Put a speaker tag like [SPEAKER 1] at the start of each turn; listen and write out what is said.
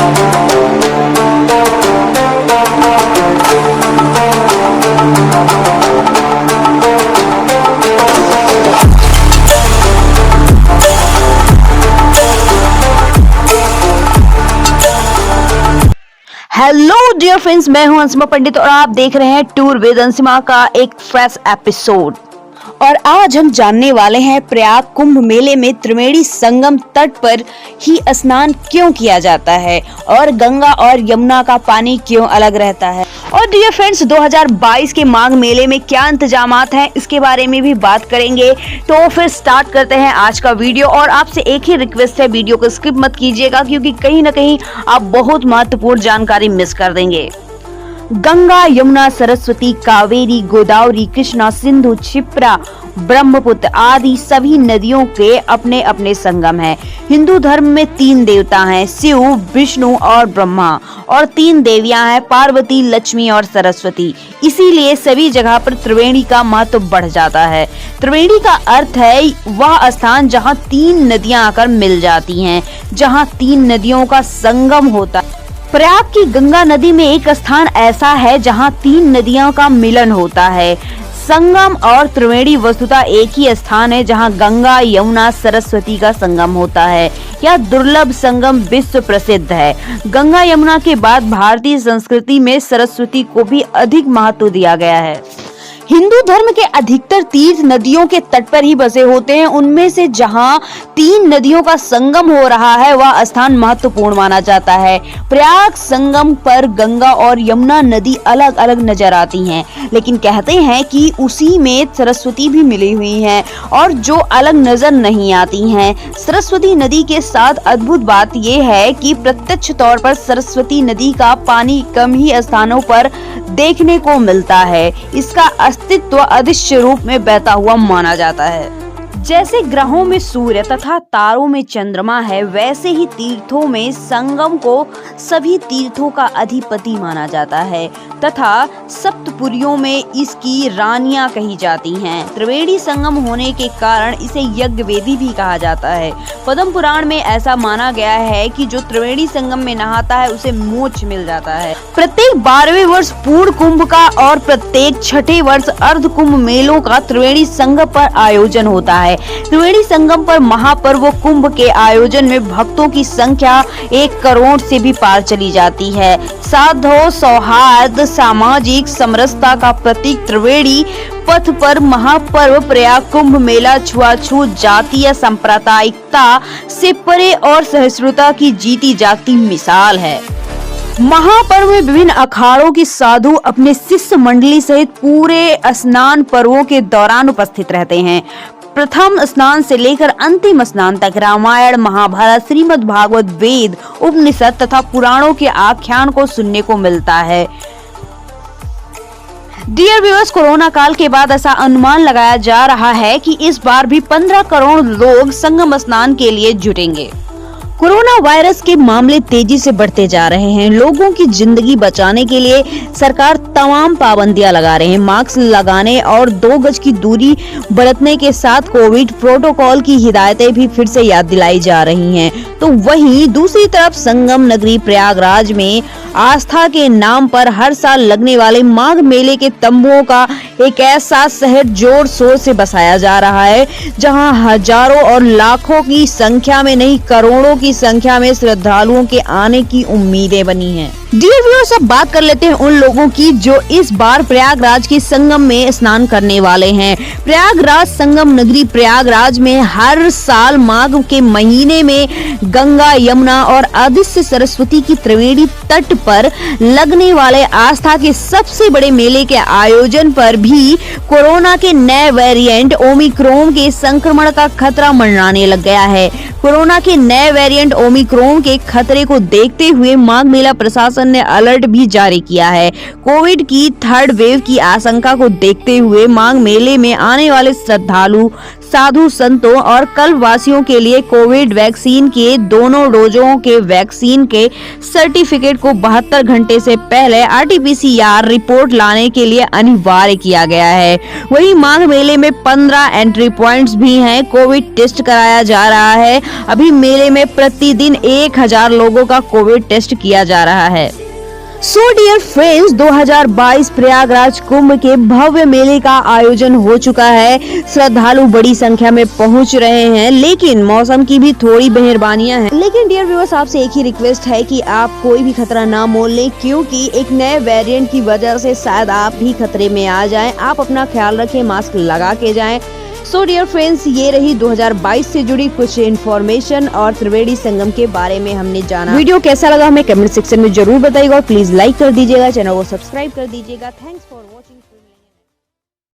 [SPEAKER 1] Hello dear friends, मैं हूं अंशिमा पंडित और आप देख रहे हैं टूर विद अंशिमा का एक फ्रेश एपिसोड। और आज हम जानने वाले हैं प्रयाग कुंभ मेले में त्रिवेणी संगम तट पर ही स्नान क्यों किया जाता है और गंगा और यमुना का पानी क्यों अलग रहता है। और डियर फ्रेंड्स, 2022 के माघ मेले में क्या इंतजामात हैं इसके बारे में भी बात करेंगे। तो फिर स्टार्ट करते हैं आज का वीडियो। और आपसे एक ही रिक्वेस्ट है, वीडियो को स्किप मत कीजिएगा क्योंकि कहीं ना कहीं आप बहुत महत्वपूर्ण जानकारी मिस कर देंगे। गंगा, यमुना, सरस्वती, कावेरी, गोदावरी, कृष्णा, सिंधु, क्षिप्रा, ब्रह्मपुत्र आदि सभी नदियों के अपने अपने संगम हैं। हिंदू धर्म में 3 देवता हैं, शिव, विष्णु और ब्रह्मा, और 3 देवियां हैं, पार्वती, लक्ष्मी और सरस्वती। इसीलिए सभी जगह पर त्रिवेणी का महत्व बढ़ जाता है। त्रिवेणी का अर्थ है वह स्थान जहां 3 नदियां आकर मिल जाती हैं, जहां 3 नदियों का संगम होता है। प्रयाग की गंगा नदी में एक स्थान ऐसा है जहां 3 नदियों का मिलन होता है। संगम और त्रिवेणी वस्तुतः एक ही स्थान है जहां गंगा, यमुना, सरस्वती का संगम होता है। यह दुर्लभ संगम विश्व प्रसिद्ध है। गंगा यमुना के बाद भारतीय संस्कृति में सरस्वती को भी अधिक महत्व दिया गया है। हिंदू धर्म के अधिकतर तीर्थ नदियों के तट पर ही बसे होते हैं। उनमें से जहां 3 नदियों का संगम हो रहा है वह स्थान महत्वपूर्ण माना जाता है। प्रयाग संगम पर गंगा और यमुना नदी अलग अलग नजर आती हैं, लेकिन कहते हैं कि उसी में सरस्वती भी मिली हुई हैं और जो अलग नजर नहीं आती हैं। सरस्वती नदी के साथ अद्भुत बात यह है कि प्रत्यक्ष तौर पर सरस्वती नदी का पानी कम ही स्थानों पर देखने को मिलता है। इसका अस्तित्व अदृश्य रूप में बहता हुआ माना जाता है। जैसे ग्रहों में सूर्य तथा तारों में चंद्रमा है, वैसे ही तीर्थों में संगम को सभी तीर्थों का अधिपति माना जाता है तथा सप्तपुरियों में इसकी रानियां कही जाती हैं। त्रिवेणी संगम होने के कारण इसे यज्ञ वेदी भी कहा जाता है। पद्म पुराण में ऐसा माना गया है कि जो त्रिवेणी संगम में नहाता है उसे मोक्ष मिल जाता है। प्रत्येक 12वें वर्ष पूर्ण कुंभ का और प्रत्येक 6ठे वर्ष अर्ध कुंभ मेलों का त्रिवेणी संगम पर आयोजन होता है। त्रिवेणी संगम पर महापर्व कुंभ के आयोजन में भक्तों की संख्या 1 करोड़ से भी पार चली जाती है। साधो सौहार्द, सामाजिक समरसता का प्रतीक त्रिवेणी पथ पर महापर्व प्रयाग कुंभ मेला छुआछूत, जातीय सांप्रदायिकता से परे और सहिष्णुता की जीती जागती मिसाल है। महापर्व में विभिन्न अखाड़ों के साधु अपने शिष्य मंडली सहित पूरे स्नान पर्वों के दौरान उपस्थित रहते हैं। प्रथम स्नान से लेकर अंतिम स्नान तक रामायण, महाभारत, श्रीमद् भागवत, वेद, उपनिषद तथा पुराणों के आख्यान को सुनने को मिलता है। डियर व्यूअर्स, कोरोना काल के बाद ऐसा अनुमान लगाया जा रहा है कि इस बार भी 15 करोड़ लोग संगम स्नान के लिए जुटेंगे। कोरोना वायरस के मामले तेजी से बढ़ते जा रहे हैं। लोगों की जिंदगी बचाने के लिए सरकार तमाम पाबंदियां लगा रहे हैं। मास्क लगाने और 2 गज की दूरी बरतने के साथ कोविड प्रोटोकॉल की हिदायतें भी फिर से याद दिलाई जा रही हैं। तो वहीं दूसरी तरफ संगम नगरी प्रयागराज में आस्था के नाम पर हर साल लगने वाले माघ मेले के तंबुओं का एक ऐसा शहर जोर शोर से बसाया जा रहा है जहां हजारों और लाखों की संख्या में नहीं, करोड़ों की संख्या में श्रद्धालुओं के आने की उम्मीदें बनी हैं। डियर व्यूअर्स, अब बात कर लेते हैं उन लोगों की जो इस बार प्रयागराज के संगम में स्नान करने वाले हैं। प्रयागराज संगम नगरी प्रयागराज में हर साल माघ के महीने में गंगा, यमुना और अदृश्य सरस्वती की त्रिवेणी तट पर लगने वाले आस्था के सबसे बड़े मेले के आयोजन पर भी कोरोना के नए वेरिएंट ओमिक्रॉन के संक्रमण का खतरा मंडराने लग गया है। कोरोना के नए वेरिएंट ओमिक्रॉन के खतरे को देखते हुए माघ मेला प्रशासन ने अलर्ट भी जारी किया है। कोविड की 3rd वेव की आशंका को देखते हुए माघ मेले में आने वाले श्रद्धालु साधु संतों और कल्प वासियों के लिए कोविड वैक्सीन के दोनों डोजों के वैक्सीन के सर्टिफिकेट को 72 घंटे से पहले RT-PCR रिपोर्ट लाने के लिए अनिवार्य किया गया है। वहीं माघ मेले में 15 एंट्री पॉइंट्स भी हैं। कोविड टेस्ट कराया जा रहा है। अभी मेले में प्रतिदिन 1000 लोगों का कोविड टेस्ट किया जा रहा है। So dear friends, 2022 Prayagraj Kumbh के भव्य मेले का आयोजन हो चुका है। श्रद्धालु बड़ी संख्या में पहुंच रहे हैं, लेकिन मौसम की भी थोड़ी मेहरबानियां हैं। लेकिन डियर व्यूअर्स, आपसे एक ही रिक्वेस्ट है कि आप कोई भी खतरा ना मोल लें, क्योंकि एक नए वेरिएंट की वजह से शायद आप भी खतरे में आ जाएं। आप अपना ख्याल रखें, मास्क लगा के जाएं। सो डियर फ्रेंड्स, ये रही 2022 से जुड़ी कुछ इन्फॉर्मेशन और त्रिवेणी संगम के बारे में हमने जाना। वीडियो कैसा लगा हमें कमेंट सेक्शन में जरूर बताइएगा और प्लीज लाइक कर दीजिएगा, चैनल को सब्सक्राइब कर दीजिएगा। Thanks for watching.